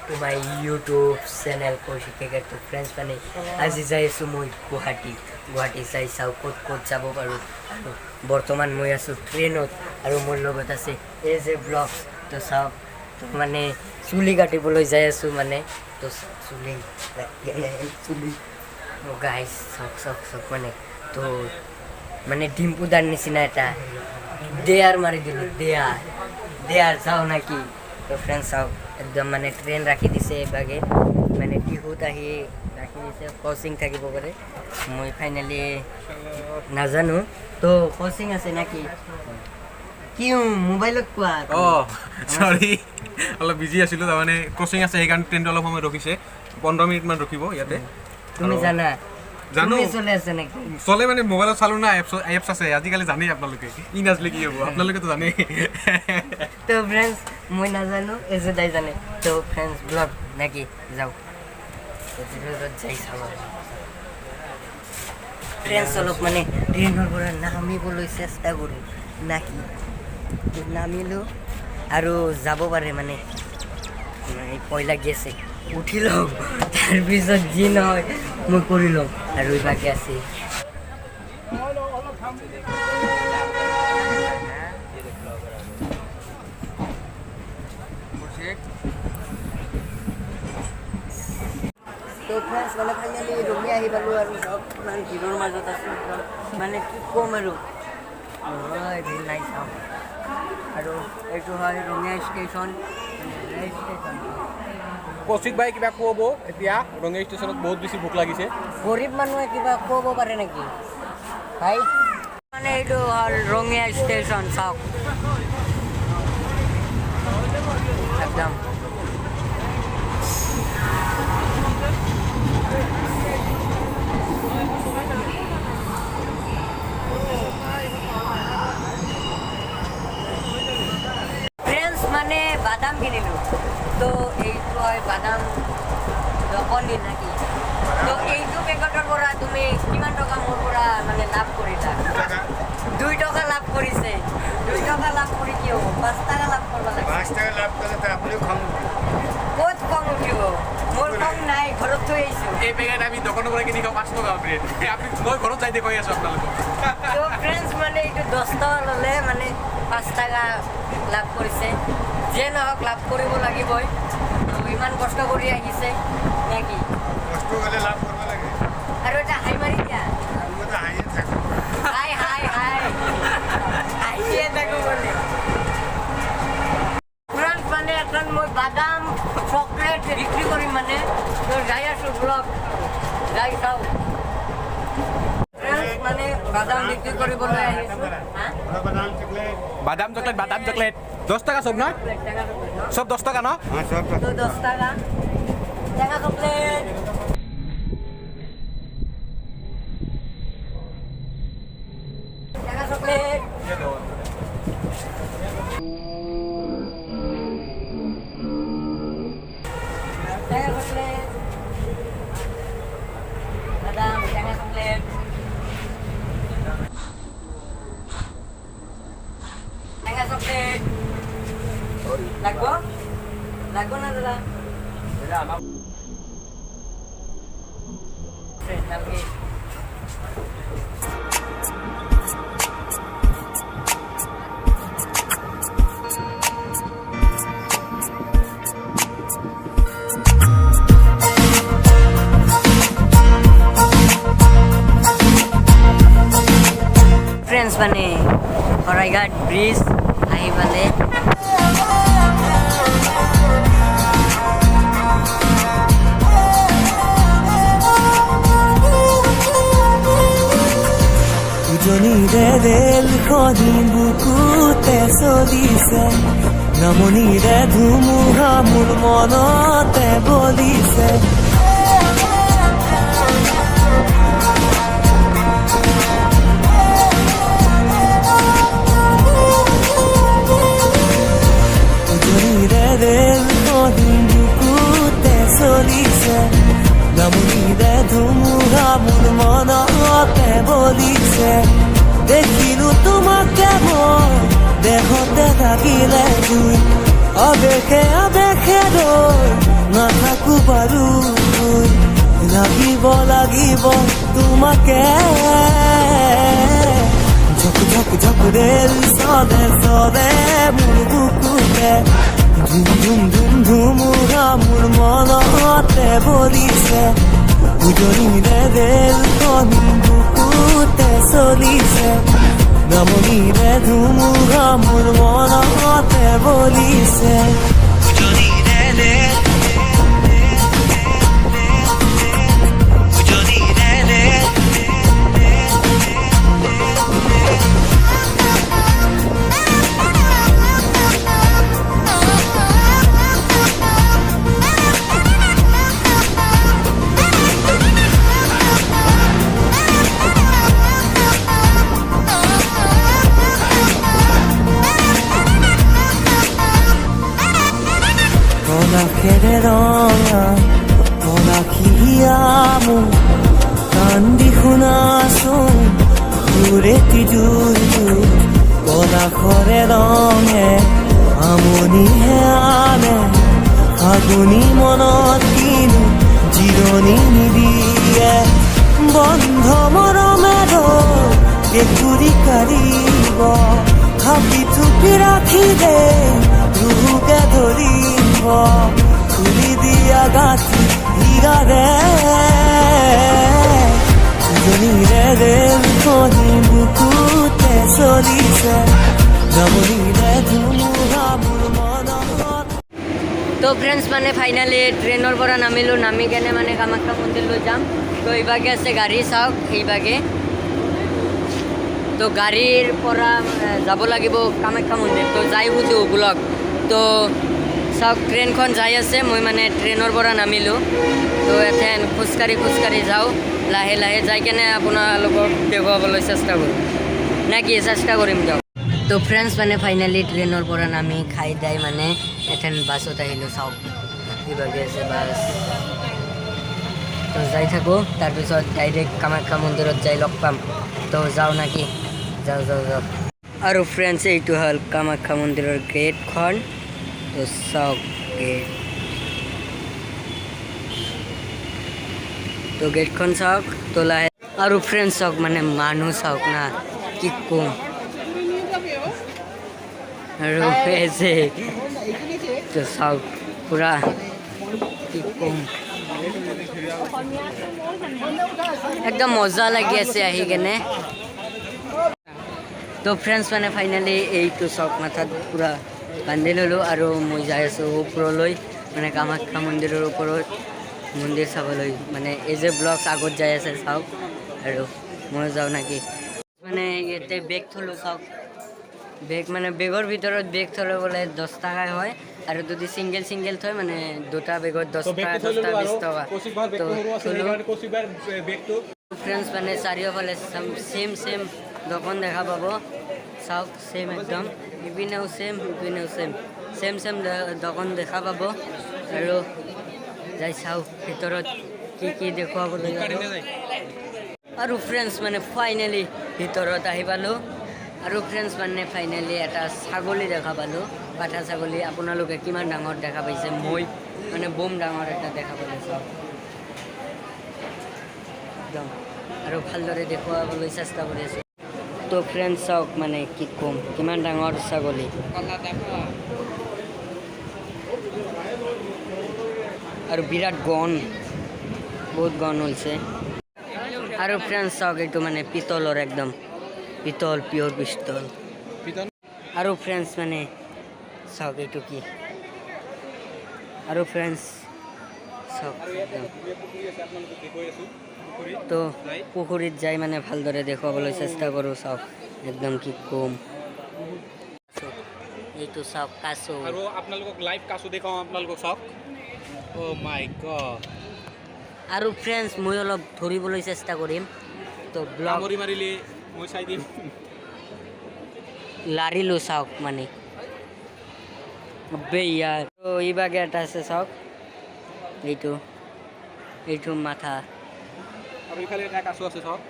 to my YouTube channel Kaushik Kegar. To friends মানে আজি যাই আছো মই গুৱাহাটী চাই চাও ক'ত যাব পাৰো আৰু বৰ্তমান মই আছো ট্ৰেইনত আৰু মোৰ লগত আছে এজ এ ব্লগ তো চাও তো মানে চুলি কাটিবলৈ যাই আছো মানে তো চুলি গাইস চক মানে তো মানে ডিম্পুদার নিচিনা এটা দেয়ার মারি দিল দেয়ার যাও নাকি তো ফ্রেন্ড চাও একদম মানে ট্রেন রাখি দিছে এবাগে মানে টিহুত আহি রাখি দিছে কোচিং থাকিব পাৰে মই ফাইনালি নাজানো তো কোচিং আছে নাকি কি মোবাইলত কোৱা সৰি অলপ বিজি আছিলো তাৰমানে কোচিং আছে সেইকাৰণে ট্ৰেইনটো অলপ সময় ৰখিছে 15 মিনিট মান ৰখিব ইয়াতে তুমি জানা জানো চলে আছে নাকি চলে মানে মোবাইলত চালো না এপছ আছে আজিকালি জানেই আপোনালোকে ই নাজলে কি হ'ব আপোনালোকে তো জানেই তো ফ্রেন্ডস মই নাজানো এজে দাই জানে তো ফ্রেন্ডস ব্লগ নাকি যাও তো ভিডিওত যাই চাব ফ্রেন্ডস অলপ মানে ট্ৰেনৰ পৰা নামিবলৈ চেষ্টা কৰোঁ নাকি নামিলো আৰু যাব পাৰে মানে পয়লা গেছে উঠি লওঁ তাৰপিছত যি নহয় মই কৰি লওঁ আৰু বাকী আছে তো ফ্ৰেন্ডছ মানে ফাইনেলি ৰঙি আহি পালোঁ আৰু চব ইমান ভিৰৰ মাজত আছোঁ মানে কি ক'ম আৰু ভিৰ নাই চাওঁ আৰু এইটো হয় ৰঙিয়া ষ্টেচন কৌশিক ভাই কিবা ক'ব এতিয়া ৰঙিয়া ষ্টেচনত বহুত বেছি ভোক লাগিছে গৰীব মানুহে কিবা ক'ব পাৰে নেকি ভাই মানে এইটো হ'ল ৰঙিয়া ষ্টেচন চাওক একদম মানে বাদাম কিনিলোঁ তো এইটো হয় বাদাম দোকানী নাকি তো এইটো পেকেটৰ পৰা তুমি কিমান টকা মোৰ পৰা মানে লাভ কৰিলা 2 টকা লাভ কৰিছে 2 টকা লাভ কৰি কি হ'ব 5 টকা লাভ কৰিব লাগে 5 টাকা লাভ কৰিলে আপুনি খং ক'ত খং উঠিব মোৰ খং নাই ঘৰত থৈ আহিছোঁ এই পেকেট আমি দোকানৰ পৰা কিনি খাওঁ 5 টকা ব্ৰেড আপুনি মই ঘৰত যাই দেখুৱাই আছোঁ আপোনালোকক তো ফ্ৰেণ্ডছ মানে এইটো 10 টকা ল'লে মানে 5 টকা লাভ কৰিছে যিয়ে নহওক লাভ কৰিব লাগিবই ইমান কষ্ট কৰি আহিছে নাকি কষ্ট কৰিলে লাভ কৰিব লাগে আৰু এটা হাই মাৰি দিয়া মই তো হাঁহিয়ে থাকোঁ হাই হাঁহিয়ে থাকোঁ মানে ফ্ৰেণ্ডছ মানে এখন মই বাদাম চকলেট বিক্ৰী কৰিম মানে তো যাই আছোঁ ব্লগ যাই চাওঁ ফ্ৰেণ্ডছ মানে বাদাম বিক্ৰী কৰিবলৈ আহিছোঁ বাদাম চকলেট বাদাম চকলেট 10 টাকা সব না সব 10 টাকা না হ্যাঁ সব তো 10 টাকা টাকা চকলেট টাকা চকলেট টাকা চকলেট বাদাম টাকা চকলেট টাকা চকলেট লাগবো না দাদা ফ্রেন্ডস মানে শৰাইঘাট ব্ৰিজ আহি পালে উজনিৰে ৰেলখনি বুকুতে চলিছে নামনিৰে ধুমুহা মোৰ মনতে বলিছে উজনিৰে ৰেলখনি বুকুতে চলিছে নামনিৰে ধুমুহা মোৰ মনতে বলিছে দেখিলো তোমাকে মই দেহতে থাকিলে জুই আবেশে আবেশে ৰৈ নাথাকো বাৰু লাগিব তোমাকে ঝক ৰেল চলে মোৰ বুকুতে ধুমুহা মোৰ মনতে বলিছে উজনিৰে ৰেলখন বুকুতে চলিছে নামনিৰে ধুমুহা মোৰ মনতে বলিছে উজনিৰে আখেৰে ৰঙা আখিয়ামো কান্দি শুনাচোন দূৰেতি জুৰ কলাখৰে ৰঙে আমনিহে আনে আগুনি মনত কিনো জিৰণি নিদিয়ে বন্ধ মৰমেৰে কেঁকুৰি কাঢ়িব থাপি থুপি ৰাখি দে ৰুকে ধৰিব খুলি দিয়া গাঁঠি হিৰাৰে উজনিৰে ৰেলখনি বুকুতে চলিছে নামনিৰে ধুমুহা মোৰ মনত তো ফ্ৰেণ্ডছ মানে ফাইনেলি ট্ৰেইনৰ পৰা নামি কেনে মানে কামাখ্যা মন্দিৰলৈ যাম তো এইভাগে আছে গাড়ী চাওক এইভাগে তো গাড়ীৰ পৰা যাব লাগিব কামাখ্যা মন্দিৰ তো যাই সুধো ব্লগ তো চাওক ট্ৰেইনখন যাই আছে মই মানে ট্ৰেইনৰ পৰা নামিলোঁ তো এথেন খোজকাঢ়ি যাওঁ লাহে লাহে যাই কেনে আপোনালোকক দেখুৱাবলৈ চেষ্টা কৰিম নে কি চেষ্টা কৰিম দিয়ক তো ফ্ৰেণ্ডছ মানে ফাইনেলি ট্ৰেইনৰ পৰা নামি খাই দাই মানে এথেন বাছত আহিলোঁ চাওক কিবাকৈ আছে বাছ তো যাই থাকোঁ তাৰপিছত ডাইৰেক্ট কামাখ্যা মন্দিৰত যাই লগ পাম তো যাওঁ নাকি যাওঁ আৰু ফ্ৰেণ্ডছ এইটো হ'ল কামাখ্যা মন্দিৰৰ গেটখন তো চাওক গেট তো গেটখন চাওক তো লাহে আৰু ফ্ৰেণ্ডছ চাওক মানে মানুহ চাওক না কি ক'ম আৰু আছে তো চাওক পুৰা কি ক'ম একদম মজা লাগি আছে আহি কেনে তো ফ্ৰেণ্ডছ মানে ফাইনেলি এইটো চাওক মাথাত পুৰা বান্ধি ল'লোঁ আৰু মই যাই আছোঁ ওপৰলৈ মানে কামাখ্যা মন্দিৰৰ ওপৰত মন্দিৰ চাবলৈ মানে এই যে ব্লগছ আগত যাই আছে চাওক আৰু মই যাওঁ নাকি মানে ইয়াতে বেগ থলোঁ চাওক বেগ মানে বেগৰ ভিতৰত বেগ থ'লে বোলে 10 টকাই হয় আৰু যদি ছিংগেল থয় মানে দুটা বেগত 10 টকা 20 টকা তো ফ্ৰেণ্ডছ মানে চাৰিওফালে ছেম দোকান দেখা পাব চাওক ছেম একদম ইপিনেও ছেম ছেম দোকান দেখা পাব আৰু যাই চাওক ভিতৰত কি দেখুৱাবলৈ আৰু ফ্ৰেণ্ডছ মানে ফাইনেলি ভিতৰত আহি পালোঁ আৰু ফ্ৰেণ্ডছ মানে ফাইনেলি এটা ছাগলী দেখা পালোঁ পাঠা ছাগলী আপোনালোকে কিমান ডাঙৰ দেখা পাইছে মই মানে বম ডাঙৰ এটা দেখা পালোঁ চাওক একদম আৰু ভালদৰে দেখুৱাবলৈ চেষ্টা কৰি আছোঁ তো ফ্ৰেণ্ডছ চাওক মানে কি ক'ম কিমান ডাঙৰ ছাগলী আৰু বিৰাট গণ বহুত গণ হৈছে আৰু ফ্ৰেণ্ডছ চাওক এইটো মানে পিতলৰ একদম পিতল পিয়ৰ পিস্তল আৰু ফ্ৰেণ্ডছ মানে চাওক এইটো কি আৰু ফ্ৰেণ্ডছ চাওক তো পুখুৰীত যাই মানে ভালদৰে দেখুৱাবলৈ চেষ্টা কৰোঁ চাওক একদম কি ক'ম এইটো চাওক কাছো আৰু আপোনালোকক লাইভ কাছো দেখাওঁ আপোনালোকক চাওক অ' মাই গড আৰু ফ্ৰেণ্ডছ মই অলপ ধৰিবলৈ চেষ্টা কৰিম তো ব্লগ মাৰিলে মই চাই দিম লাৰিলোঁ চাওক মানে বেয়াৰ তো এইভাগে এটা আছে চাওক এইটো মাথা আৰু ইফালে এটা কাছো আছে চাওক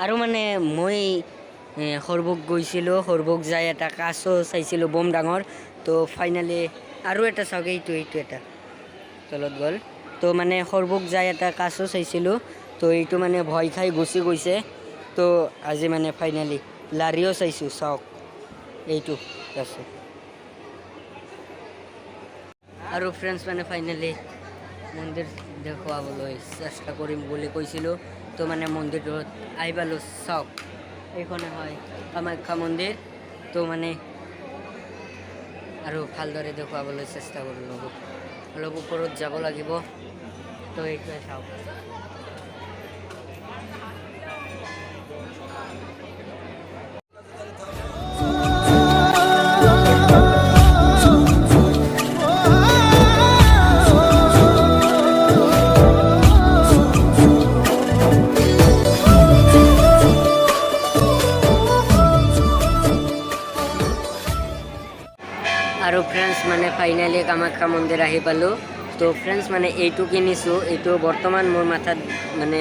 আৰু মানে মই সৰভোগ গৈছিলোঁ সৰভোগ যাই এটা কাছো চাইছিলোঁ বম ডাঙৰ তো ফাইনালি আৰু এটা চাওক এইটো এটা তলত গ'ল তো মানে সৰ্বক যাই এটা কাছো চাইছিলোঁ তো এইটো মানে ভয় খাই গুচি গৈছে তো আজি মানে ফাইনালি লাৰিও চাইছোঁ চাওক এইটো আছে আৰু ফ্ৰেণ্ডছ মানে ফাইনেলি মন্দিৰ দেখুৱাবলৈ চেষ্টা কৰিম বুলি কৈছিলোঁ তো মানে মন্দিৰটোত আহি পালোঁ চাওক এইখনে হয় কামাখ্যা মন্দিৰ তো মানে আৰু ভালদৰে দেখুৱাবলৈ চেষ্টা কৰিলোঁ অলপ ওপৰত যাব লাগিব তো এইটোৱে চাওক আৰু ফ্ৰেণ্ডছ মানে ফাইনেলি কামাখ্যা মন্দিৰ আহি পালোঁ তো ফ্ৰেণ্ডছ মানে এইটো কিনিছোঁ এইটো বৰ্তমান মোৰ মাথাত মানে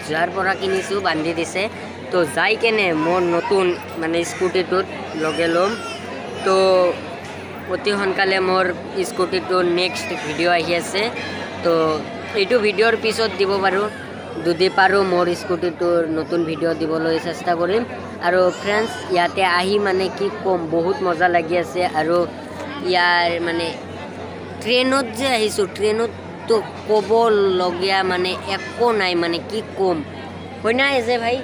যাৰ পৰা কিনিছোঁ বান্ধি দিছে তো যাই কেনে মোৰ নতুন মানে স্কুটিটোত লগে ল'ম তো অতি সোনকালে মোৰ স্কুটিটোৰ নেক্সট ভিডিঅ' আহি আছে তো এইটো ভিডিঅ'ৰ পিছত দিব পাৰোঁ যদি পাৰোঁ মোৰ স্কুটিটোৰ নতুন ভিডিঅ' দিবলৈ চেষ্টা কৰিম আৰু ফ্ৰেণ্ডছ ইয়াতে আহি মানে কি ক'ম বহুত মজা লাগি আছে আৰু ইয়াৰ মানে ট্ৰেইনত যে আহিছোঁ ট্ৰেইনততো ক'বলগীয়া মানে একো নাই মানে কি ক'ম হয় নাই যে ভাই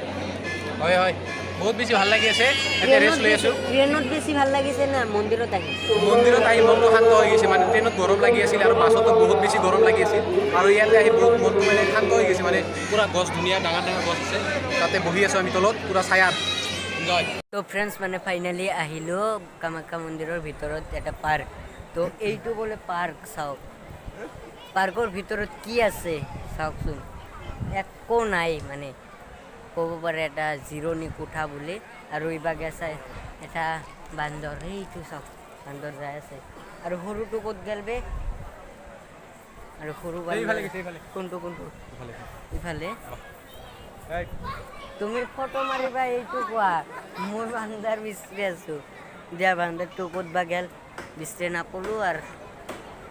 হয় হয় বহুত বেছি ভাল লাগি আছে এতিয়া ৰেষ্ট লৈ আছোঁ ট্ৰেইনত বেছি ভাল লাগিছে না মন্দিৰত আহি মন্দিৰত আহি মনটো শান্ত হৈ গৈছে মানে ট্ৰেইনত গৰম লাগি আছিল আৰু বাছতো বহুত বেছি গৰম লাগি আছিল আৰু ইয়াতে আহি বহুত মনটো মানে শান্ত হৈ গৈছে মানে পূৰা গছ ধুনীয়া ডাঙৰ ডাঙৰ গছ আছে তাতে বহি আছোঁ আমি তলত পূৰা ছায়াত এনজয় তো ফ্ৰেণ্ডছ মানে ফাইনেলি আহিলোঁ কামাখ্যা মন্দিৰৰ ভিতৰত এটা পাৰ্ক তো এইটো বোলে পাৰ্ক চাওক পাৰ্কৰ ভিতৰত কি আছে চাওকচোন একো নাই মানে ক'ব পাৰে এটা জিৰণি কোঠা বুলি আৰু ইবাগে চাই এটা বান্দৰ এইটো চাওক বান্দৰ যাই আছে আৰু সৰুটো ক'ত গ'ল বে আৰু সৰু বান্দৰ কোনটো ইফালে তুমি ফটো মাৰিবা এইটো কোৱা মোৰ বান্দাৰ বিচাৰি আছোঁ দিয়া বান্দাৰটো ক'ত বা গ'ল বিচাৰি নাপালোঁ আৰু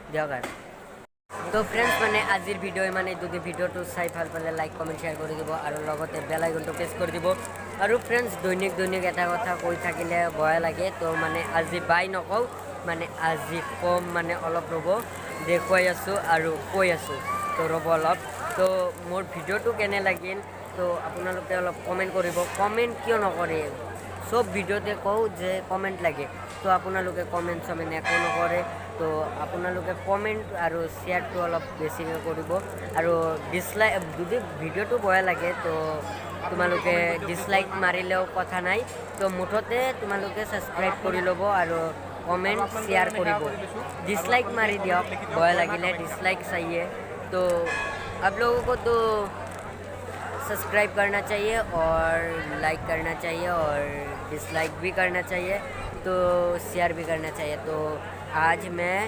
দিয়ক আৰু তো ফ্ৰেণ্ডছ মানে আজিৰ ভিডিঅ' মানে যদি ভিডিঅ'টো চাই ভাল পালে লাইক কমেণ্ট শ্বেয়াৰ কৰি দিব আৰু লগতে বেল আইকনটো প্ৰেছ কৰি দিব আৰু ফ্ৰেণ্ডছ দৈনিক এটা কথা কৈ থাকিলে বেয়া লাগে তো মানে আজি বাই নকওঁ মানে আজি কম মানে অলপ ৰ'ব দেখুৱাই আছোঁ আৰু কৈ আছোঁ তো ৰ'ব অলপ তো মোৰ ভিডিঅ'টো কেনে লাগিল তো আপোনালোকে অলপ কমেণ্ট কৰিব কমেণ্ট কিয় নকৰে চব ভিডিঅ'তে কওঁ যে কমেণ্ট লাগে তো আপোনালোকে কমেণ্ট একো নকৰে তো আপোনালোকে কমেণ্ট আৰু শ্বেয়াৰটো অলপ বেছিকৈ কৰিব আৰু ডিছলাইক যদি ভিডিঅ'টো বেয়া লাগে তো তোমালোকে ডিছলাইক মাৰিলেও কথা নাই তো মুঠতে তোমালোকে ছাবস্ক্ৰাইব কৰি ল'ব আৰু কমেণ্ট শ্বেয়াৰ কৰিব ডিছলাইক মাৰি দিয়ক বেয়া লাগিলে ডিছলাইক चाहिए तो आप लोगों को तो सब्सक्राइब करना चाहिए और लाइक करना चाहिए और डिसलाइक भी करना चाहिए तो शेयर भी करना चाहिए तो आज मैं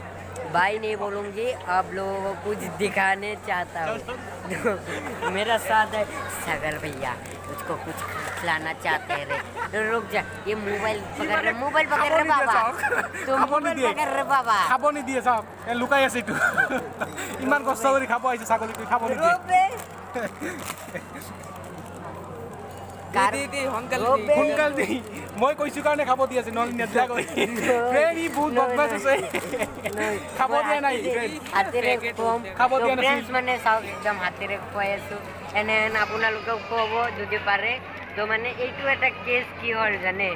बाय नहीं बोलूँगी आप लोगों को कुछ दिखाने चाहता हूँ तो मेरा साथ है सागर भैया उसको कुछ खिलाना चाहते रे तो रुक जा ये मोबाइल पकड़ रहे बाबा तो मोबाइल पकड़ रहे बाबा খাব নিদিয়ে চাওক লুকাই আছে এইটো ইমান কষ্ট কৰি খাব আহিছে ছাগলীটো খাব নিদিয়ে সোনকাল দি মই কৈছোঁ কাৰণে খাব দি আছে নহ'লে নেদিয়াকৈ ফ্ৰেণ্ড ই বহুত বদমাছ আছে খাব দিয়া নাই হাতেৰে খুৱাম খাব দিয়া নাছিল ফ্ৰেণ্ডছ মানে চাওক একদম হাতেৰে খুৱাই আছোঁ এনেহেন আপোনালোকেও খুৱাব যদি পাৰে তো মানে এইটো এটা কেছ কি হ'ল জানে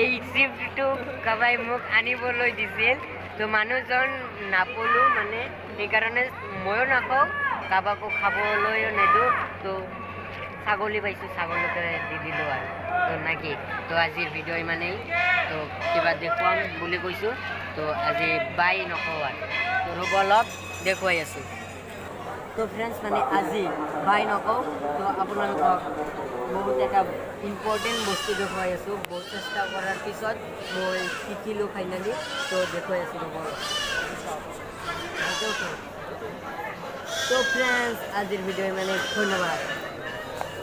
এই চিপটো কাবাই মোক আনিবলৈ দিছিল তো মানুহজন নাপালোঁ মানে সেইকাৰণে ময়ো নাখাওঁ কাবাকো খাবলৈও নিদিওঁ তো ছাগলী পাইছোঁ ছাগলীকে দি দিলোঁ আৰু তো নাকি তো আজিৰ ভিডিঅ' ইমানেই তো কিবা দেখুৱাম বুলি কৈছোঁ তো আজি বাই নকওঁ আৰু তো ৰ'ব অলপ দেখুৱাই আছোঁ তো ফ্ৰেণ্ডছ মানে আজি বাই নকওঁ তো আপোনালোকক বহুত এটা ইম্পৰ্টেণ্ট বস্তু দেখুৱাই আছোঁ বহুত চেষ্টা কৰাৰ পিছত মই শিকিলোঁ ফাইনেলি তো দেখুৱাই আছোঁ ৰ'ব তো ফ্ৰেণ্ডছ আজিৰ ভিডিঅ' ইমানেই ধন্যবাদ